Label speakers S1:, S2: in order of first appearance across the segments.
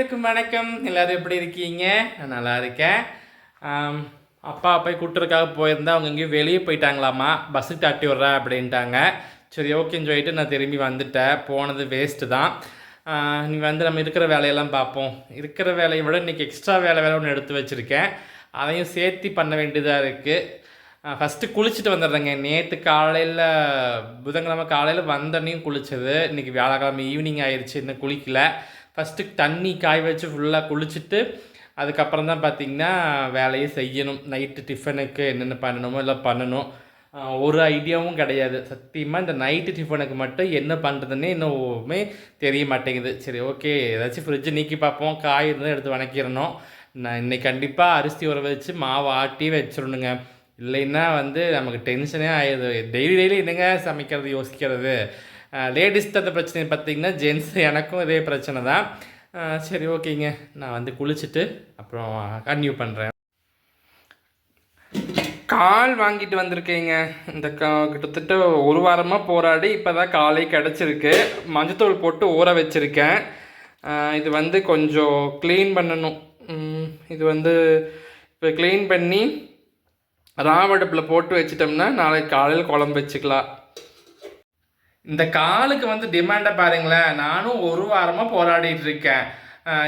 S1: வணக்கம். எல்லாரும் எப்படி இருக்கீங்க? நான் நல்லா இருக்கேன். அப்பா போய் கூட்டுறதுக்காக போயிருந்தா அவங்க எங்கேயும் வெளியே போயிட்டாங்களாமா. பஸ்ஸுக்கு தட்டி விட்றேன் அப்படின்ட்டாங்க. சரி ஓகேன்னு சொல்லிட்டு நான் திரும்பி வந்துட்டேன். போனது வேஸ்ட்டு தான். நீ வந்து நம்ம இருக்கிற வேலையெல்லாம் பார்ப்போம். இருக்கிற வேலையை விட இன்றைக்கி எக்ஸ்ட்ரா வேலை ஒன்று எடுத்து வச்சுருக்கேன். அதையும் சேர்த்து பண்ண வேண்டியதாக இருக்குது. ஃபஸ்ட்டு குளிச்சுட்டு வந்துடுறேங்க. நேற்று காலையில் புதன்கிழமை காலையில் வந்தோடனையும் குளித்தது. இன்றைக்கி வியாழக்கிழமை ஈவினிங் ஆயிடுச்சு, இன்னும் குளிக்கலை. ஃபஸ்ட்டு தண்ணி காய வச்சு ஃபுல்லாக குளிச்சுட்டு அதுக்கப்புறம் தான் பார்த்திங்கன்னா வேலையை செய்யணும். நைட்டு டிஃபனுக்கு என்னென்ன பண்ணணுமோ எல்லாம் பண்ணணும். ஒரு ஐடியாவும் கிடையாது சத்தியமாக. இந்த நைட்டு டிஃபனுக்கு மட்டும் என்ன பண்ணுறதுன்னே இன்னுமே தெரிய மாட்டேங்குது. சரி ஓகே, ஏதாச்சும் ஃப்ரிட்ஜை நீக்கி பார்ப்போம். காய் இருந்தால் எடுத்து வணக்கிடணும். நான் இன்றைக்கி கண்டிப்பாக அரிசி உற வச்சு மாவு ஆட்டி வச்சிடணுங்க. இல்லைன்னா வந்து நமக்கு டென்ஷனே ஆயிடுது. டெய்லி என்னங்க சமைக்கிறது யோசிக்கிறது. லேடிஸ் அந்த பிரச்சனை பார்த்திங்கன்னா ஜென்ஸ் எனக்கும் இதே பிரச்சனை தான். சரி ஓகேங்க, நான் வந்து குளிச்சுட்டு அப்புறம் கன்டினியூ பண்ணுறேன். கால் வாங்கிட்டு வந்திருக்கேங்க. இந்த கிட்டத்தட்ட ஒரு வாரமாக போராடி இப்போ தான் காலை கிடச்சிருக்கு. மஞ்சத்தூள் போட்டு ஊற வச்சுருக்கேன். இது வந்து கொஞ்சம் க்ளீன் பண்ணணும். இது வந்து இப்போ க்ளீன் பண்ணி ராவடுப்பில் போட்டு வச்சிட்டோம்னா நாளைக்கு காலையில் குழம்பு வச்சுக்கலாம். இந்த காலுக்கு வந்து டிமாண்டை பாருங்களேன். நானும் ஒரு வாரமாக போராடிட்டு இருக்கேன்.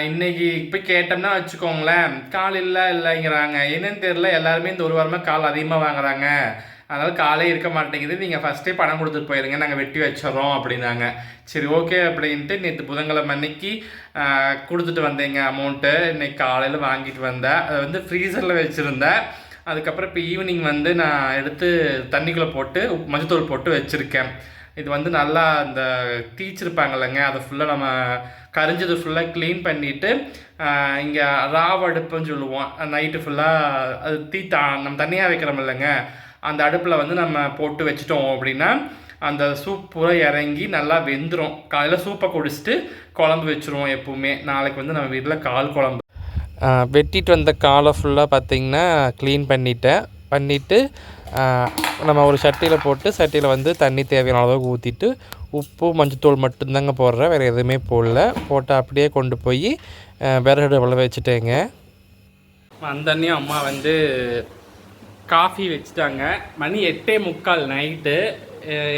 S1: இன்றைக்கி இப்போ கேட்டோம்னா வச்சுக்கோங்களேன், கால் இல்லைங்கிறாங்க. என்னன்னு தெரியல, எல்லாருமே இந்த ஒரு வாரமாக கால் அதிகமாக வாங்குறாங்க. அதனால் காலே இருக்க மாட்டேங்குது. நீங்கள் ஃபஸ்ட்டே பணம் கொடுத்துட்டு போயிருங்க, நாங்கள் வெட்டி வச்சிடறோம் அப்படின்னாங்க. சரி ஓகே அப்படின்ட்டு நேற்று புதன்கிழமை அன்னைக்கு கொடுத்துட்டு வந்தேங்க அமௌண்ட்டு. இன்றைக்கி காலையில் வாங்கிட்டு வந்தேன். அதை வந்து ஃப்ரீசரில் வச்சுருந்தேன். அதுக்கப்புறம் இப்போ ஈவினிங் வந்து நான் எடுத்து தண்ணிக்குள்ளே போட்டு மஞ்சத்தூள் போட்டு வச்சுருக்கேன். இது வந்து நல்லா இந்த தீச்சிருப்பாங்கல்லங்க, அதை ஃபுல்லாக நம்ம கரிஞ்சது ஃபுல்லாக க்ளீன் பண்ணிவிட்டு இங்கே ராவடுப்புன்னு சொல்லுவோம். நைட்டு ஃபுல்லாக அது நம்ம தனியாக வைக்கிறோம் இல்லைங்க, அந்த அடுப்பில் வந்து நம்ம போட்டு வச்சிட்டோம் அப்படின்னா அந்த சூப் பூரா இறங்கி நல்லா வெந்துடும். காலையில் சூப்பை குடிச்சிட்டு குழம்பு வச்சுருவோம் எப்போவுமே. நாளைக்கு வந்து நம்ம வீட்டில் கால் குழம்பு. வெட்டிட்டு வந்த காலை ஃபுல்லாக பார்த்திங்கன்னா க்ளீன் பண்ணிவிட்டு நம்ம ஒரு சட்டியில் வந்து தண்ணி தேவையான அளவுக்கு ஊற்றிட்டு உப்பு மஞ்சத்தூள் மட்டும்தாங்க போடுறேன், வேறு எதுவுமே போட்டு அப்படியே கொண்டு போய் விறகு வள வச்சுட்டேங்க. வந்தோடனே அம்மா வந்து காஃபி வச்சுட்டாங்க. மணி 8:45 நைட்டு.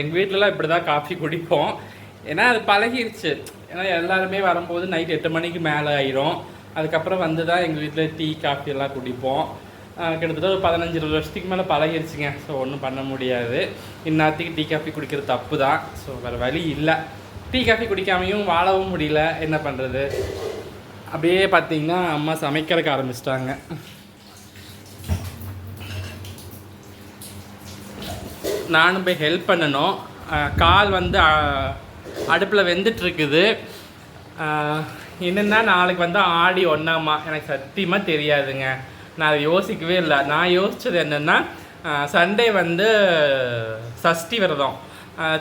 S1: எங்கள் வீட்டிலலாம் இப்படி தான் காஃபி குடிப்போம். ஏன்னா அது பழகிருச்சு. ஏன்னா எல்லாருமே வரும்போது நைட் 8 மணிக்கு மேலே ஆயிரும். அதுக்கப்புறம் வந்து தான் எங்கள் வீட்டில் டீ காஃபி எல்லாம் குடிப்போம். கிட்டத்தட்ட ஒரு 15-20 வருஷத்துக்கு மேலே பழகிருச்சுங்க. ஸோ ஒன்றும் பண்ண முடியாது. இந்நேரத்துக்கு டீ காஃபி குடிக்கிறது தப்பு தான். ஸோ வேறு வழி இல்லை. டீ காஃபி குடிக்காமையும் வாழவும் முடியல, என்ன பண்ணுறது. அப்படியே பார்த்திங்கன்னா அம்மா சமைக்கிறதுக்கு ஆரம்பிச்சிட்டாங்க. நானும் போய் ஹெல்ப் பண்ணணும். கால் வந்து அடுப்பில் வெந்துட்டுருக்குது. என்னென்னா நாளைக்கு வந்து ஆடி ஒன்றாமா, எனக்கு சத்தியமாக தெரியாதுங்க. நான் அதை யோசிக்கவே இல்லை. நான் யோசித்தது என்னென்னா சண்டே வந்து சஷ்டி விரதம்.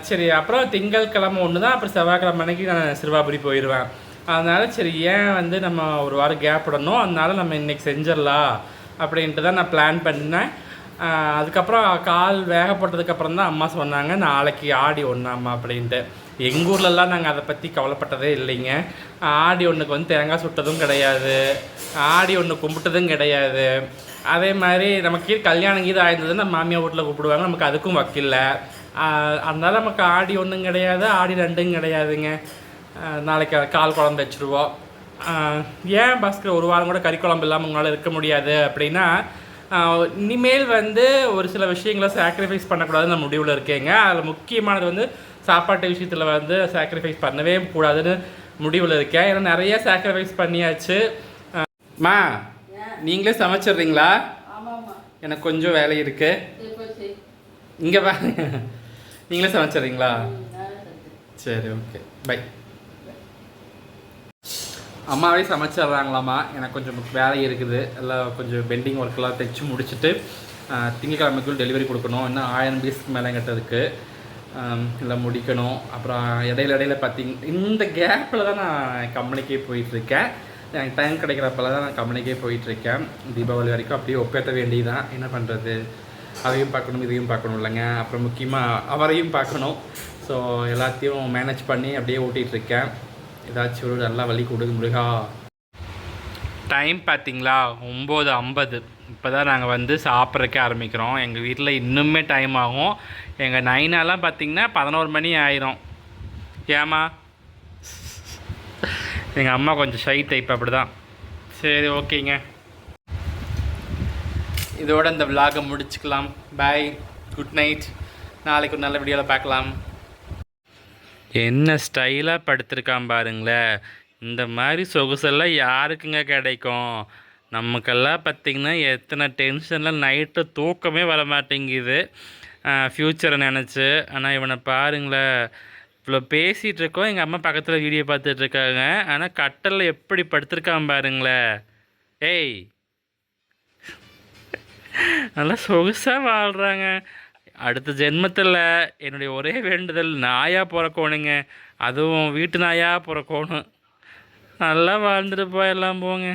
S1: சரி அப்புறம் திங்கட்கிழமை ஒன்று தான், அப்புறம் செவ்வாய்க்கிழமை அன்னைக்கு நான் சிறுவாபுரி போயிடுவேன். அதனால் சரி ஏன் வந்து நம்ம ஒரு வாரம் கேப் விடணும், அதனால் நம்ம இன்றைக்கி செஞ்சிடலாம் அப்படின்ட்டு தான் நான் பிளான் பண்ணேன். அதுக்கப்புறம் கால் வேகப்பட்டதுக்கப்புறம் தான் அம்மா சொன்னாங்க நாளைக்கு ஆடி ஒன்றாமா அப்படின்ட்டு. எங்கள் ஊர்லலாம் நாங்கள் அதை பற்றி கவலைப்பட்டதே இல்லைங்க. ஆடி ஒன்றுக்கு வந்து தேங்காய் சுட்டதும் கிடையாது, ஆடி ஒன்று கும்பிட்டதும் கிடையாது. அதே மாதிரி நமக்கு கல்யாணம் கீது ஆயிருந்ததுன்னா மாமியார் வீட்டில் கூப்பிடுவாங்க, நமக்கு அதுக்கும் வக்கில்ல. அதனால் நமக்கு ஆடி ஒன்றும் கிடையாது, ஆடி 2ம் கிடையாதுங்க. நாளைக்கு கால் குழம்பு வச்சுருவோம். ஏன் பாஸ்கர் ஒரு வாரம் கூட கறி குழம்பு இல்லாமல் உங்களால் இருக்க முடியாது அப்படின்னா, இனிமேல் வந்து ஒரு சில விஷயங்களை சாக்ரிஃபைஸ் பண்ணக்கூடாதுன்னு நான் முடிவில் இருக்கேங்க. அதில் முக்கியமானது வந்து சாப்பாட்டு விஷயத்தில் வந்து சாக்ரிஃபைஸ் பண்ணவே கூடாதுன்னு முடிவில் இருக்கேன். ஏன்னா நிறைய சாக்ரிஃபைஸ் பண்ணியாச்சு. மா நீங்களே சமைச்சிட்றீங்களா? எனக்கு கொஞ்சம் வேலை இருக்குது. இங்கே வா, நீங்களே சமைச்சிட்றீங்களா? சரி ஓகே பை. அம்மாவே சமைச்சிட்றாங்களாம்மா. எனக்கு கொஞ்சம் வேலை இருக்குது. எல்லாம் கொஞ்சம் பெண்டிங் ஒர்க்கெல்லாம் தைச்சி முடிச்சுட்டு திங்கக்கிழமைக்குள் டெலிவரி கொடுக்கணும். இன்னும் 1000 பீஸ்க்கு மேலே கட்டுறதுக்கு எல்லாம் முடிக்கணும். அப்புறம் இடையில இந்த கேப்பில் தான் நான் கம்பெனிக்கே போயிட்டுருக்கேன். எனக்கு டைம் கிடைக்கிறப்பல தான் நான் கம்பெனிக்கே போயிட்டுருக்கேன். தீபாவளி வரைக்கும் அப்படியே ஒப்பேற்ற வேண்டியதான். என்ன பண்ணுறது, அதையும் பார்க்கணும் இதையும் பார்க்கணும் இல்லைங்க. அப்புறம் முக்கியமாக அவரையும் பார்க்கணும். ஸோ எல்லாத்தையும் மேனேஜ் பண்ணி அப்படியே ஓட்டிகிட்ருக்கேன். ஏதாச்சும் ஒரு நல்லா வழி கொடுங்க முருகா. டைம் பார்த்தீங்களா 9:50. இப்போ தான் நாங்கள் வந்து சாப்பிட்றக்கே ஆரம்பிக்கிறோம். எங்கள் வீட்டில் இன்னுமே டைம் ஆகும். எங்கள் நைனாலாம் பார்த்திங்கன்னா 11 மணி ஆயிரும். ஏமா எங்கள் அம்மா கொஞ்சம் ஷை டைப் அப்படி தான். சரி, ஓகேங்க. இதோட இந்த விலாகை முடிச்சுக்கலாம். பாய், குட் நைட். நாளைக்கு ஒரு நல்ல வீடியோவில் பார்க்கலாம். என்ன ஸ்டைலாக படுத்திருக்கான் பாருங்களேன். இந்த மாதிரி சொகுசெல்லாம் யாருக்குங்க கிடைக்கும்? நமக்கெல்லாம் பார்த்திங்கன்னா எத்தனை டென்ஷனில் நைட்டு தூக்கமே வர மாட்டேங்குது ஃப்யூச்சரை நினச்சி. ஆனால் இவனை பாருங்களேன், இவ்வளோ பேசிகிட்டு இருக்கோம், எங்கள் அம்மா பக்கத்தில் வீடியோ பார்த்துட்ருக்காங்க. ஆனால் கட்டலில் எப்படி படுத்திருக்கான் பாருங்களேன். ஏய், நல்லா சொகுசாக வாழ்கிறாங்க. அடுத்த ஜென்மத்தில் என்னுடைய ஒரே வேண்டுதல் நாயாக பிறக்கணுங்க. அதுவும் வீட்டு நாயாக பிறக்கணும். நல்லா வாழ்ந்துட்டு போயெல்லாம் போங்க.